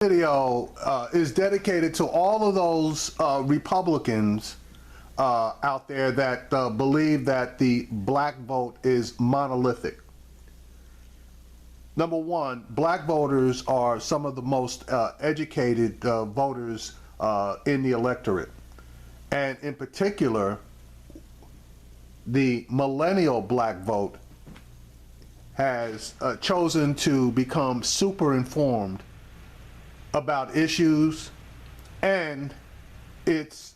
Video is dedicated to all of those Republicans out there that believe that the black vote is monolithic. Number one, black voters are some of the most educated voters in the electorate. And in particular, the millennial black vote has chosen to become super informed about issues and its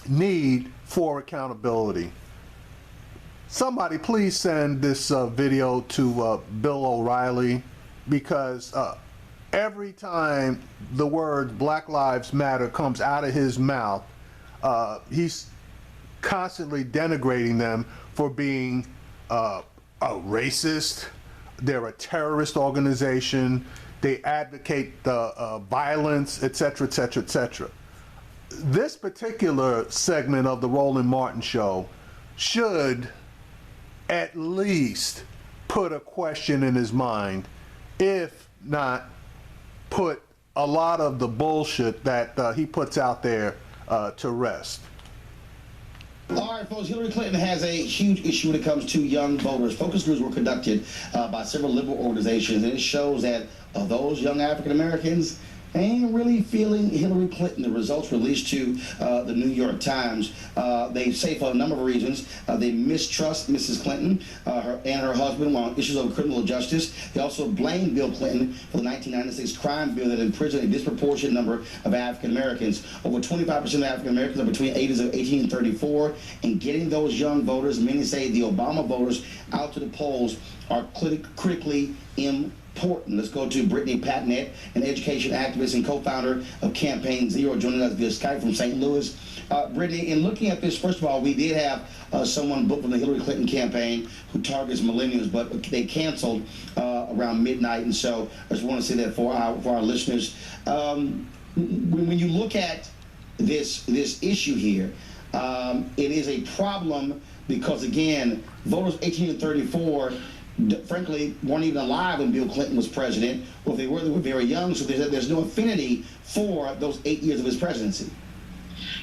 need for accountability. Somebody please send this video to Bill O'Reilly, because every time the word Black Lives Matter comes out of his mouth, he's constantly denigrating them for being a racist. They're a terrorist organization. They advocate violence, etc., etc., etc. This particular segment of the Roland Martin Show should at least put a question in his mind, if not put a lot of the bullshit that he puts out there to rest. All right, folks, Hillary Clinton has a huge issue when it comes to young voters. Focus groups were conducted by several liberal organizations, and it shows that those young African Americans ain't really feeling Hillary Clinton. The results released to the New York Times, they say for a number of reasons. They mistrust Mrs. Clinton and her husband on issues of criminal justice. They also blame Bill Clinton for the 1996 crime bill that imprisoned a disproportionate number of African Americans. Over 25% of African Americans are between ages of 18 and 34, and getting those young voters, many say the Obama voters, out to the polls are critically important. Let's go to Brittany Patnett, an education activist and co-founder of Campaign Zero, joining us via Skype from St. Louis. Brittany, in looking at this, first of all, we did have someone booked from the Hillary Clinton campaign who targets millennials, but they canceled around midnight, and so I just want to say that for our listeners. When you look at this issue here, it is a problem because, again, voters 18 to 34 frankly weren't even alive when Bill Clinton was president. Well, if they were very young, so there's no affinity for those 8 years of his presidency.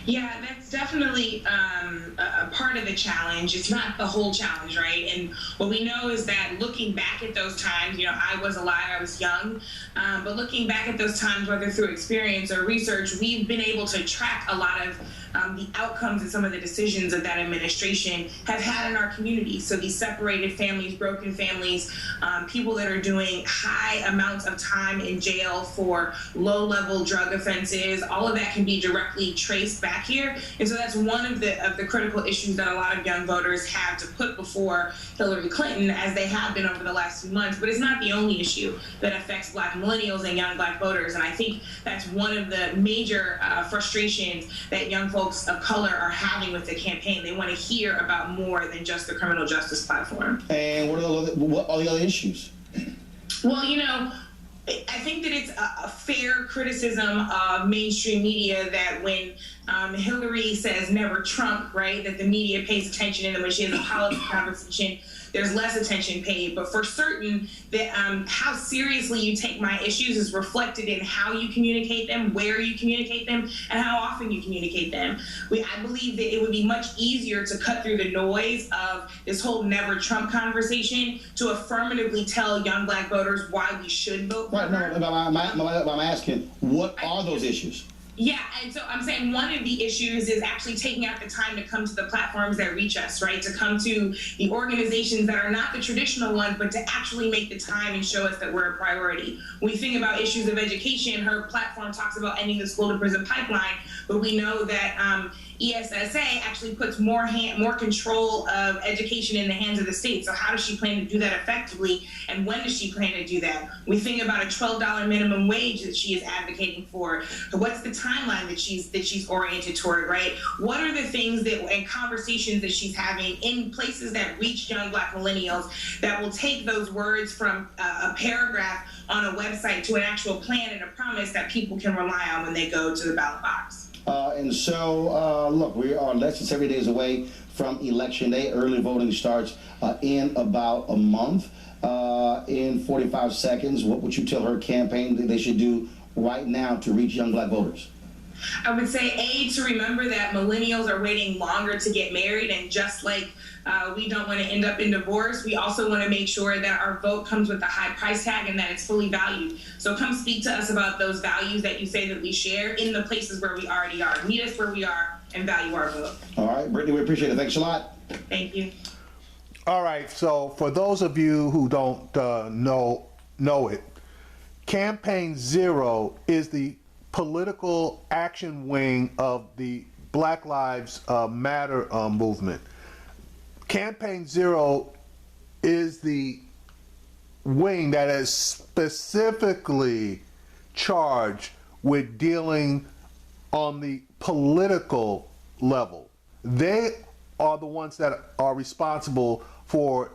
Yeah, that's definitely a part of the challenge. It's not the whole challenge, right? And what we know is that looking back at those times, I was alive, I was young, but looking back at those times, whether through experience or research, we've been able to track a lot of the outcomes and some of the decisions that that administration have had in our community. So these separated families, broken families, people that are doing high amounts of time in jail for low-level drug offenses, all of that can be directly traced back here. And so that's one of the critical issues that a lot of young voters have to put before Hillary Clinton, as they have been over the last few months. But it's not the only issue that affects black millennials and young black voters. And I think that's one of the major frustrations that young folks of color are having with the campaign. They want to hear about more than just the criminal justice platform. And what are the other issues? Well, I think that it's a fair criticism of mainstream media that when Hillary says never Trump, right, that the media pays attention, and then when she has a policy conversation, there's less attention paid. But for certain, that how seriously you take my issues is reflected in how you communicate them, where you communicate them, and how often you communicate them. I believe that it would be much easier to cut through the noise of this whole never Trump conversation to affirmatively tell young black voters why we should vote for her. Right, no, I'm asking, what are those issues? Yeah, and so I'm saying one of the issues is actually taking out the time to come to the platforms that reach us, right? To come to the organizations that are not the traditional ones, but to actually make the time and show us that we're a priority. When we think about issues of education, her platform talks about ending the school to prison pipeline, but we know that ESSA actually puts more control of education in the hands of the state. So how does she plan to do that effectively, and when does she plan to do that? We think about a $12 minimum wage that she is advocating for. What's the timeline that she's oriented toward, right? What are the things and conversations that she's having in places that reach young black millennials that will take those words from a paragraph on a website to an actual plan and a promise that people can rely on when they go to the ballot box? And so, look, we are less than 70 days away from Election Day. Early voting starts in about a month. in 45 seconds, what would you tell her campaign that they should do right now to reach young black voters? I would say, A, to remember that millennials are waiting longer to get married, and just like we don't want to end up in divorce, we also want to make sure that our vote comes with a high price tag and that it's fully valued. So come speak to us about those values that you say that we share in the places where we already are. Meet us where we are and value our vote. All right, Brittany, we appreciate it. Thanks a lot. Thank you. All right, so for those of you who don't know it, Campaign Zero is the political action wing of the Black Lives Matter movement. Campaign Zero is the wing that is specifically charged with dealing on the political level. They are the ones that are responsible for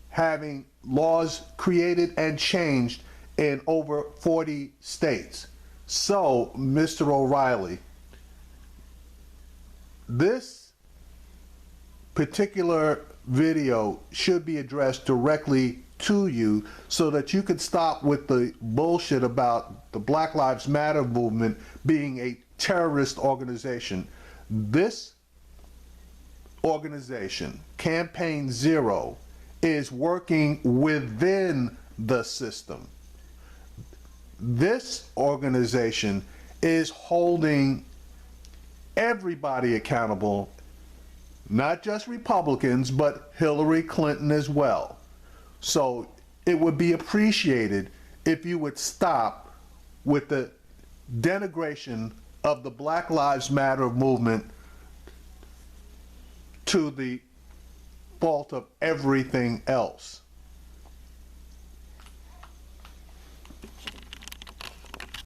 having laws created and changed in over 40 states. So, Mr. O'Reilly, this particular video should be addressed directly to you so that you could stop with the bullshit about the Black Lives Matter movement being a terrorist organization. This organization, Campaign Zero, is working within the system. This organization is holding everybody accountable, not just Republicans, but Hillary Clinton as well. So it would be appreciated if you would stop with the denigration of the Black Lives Matter movement to the fault of everything else.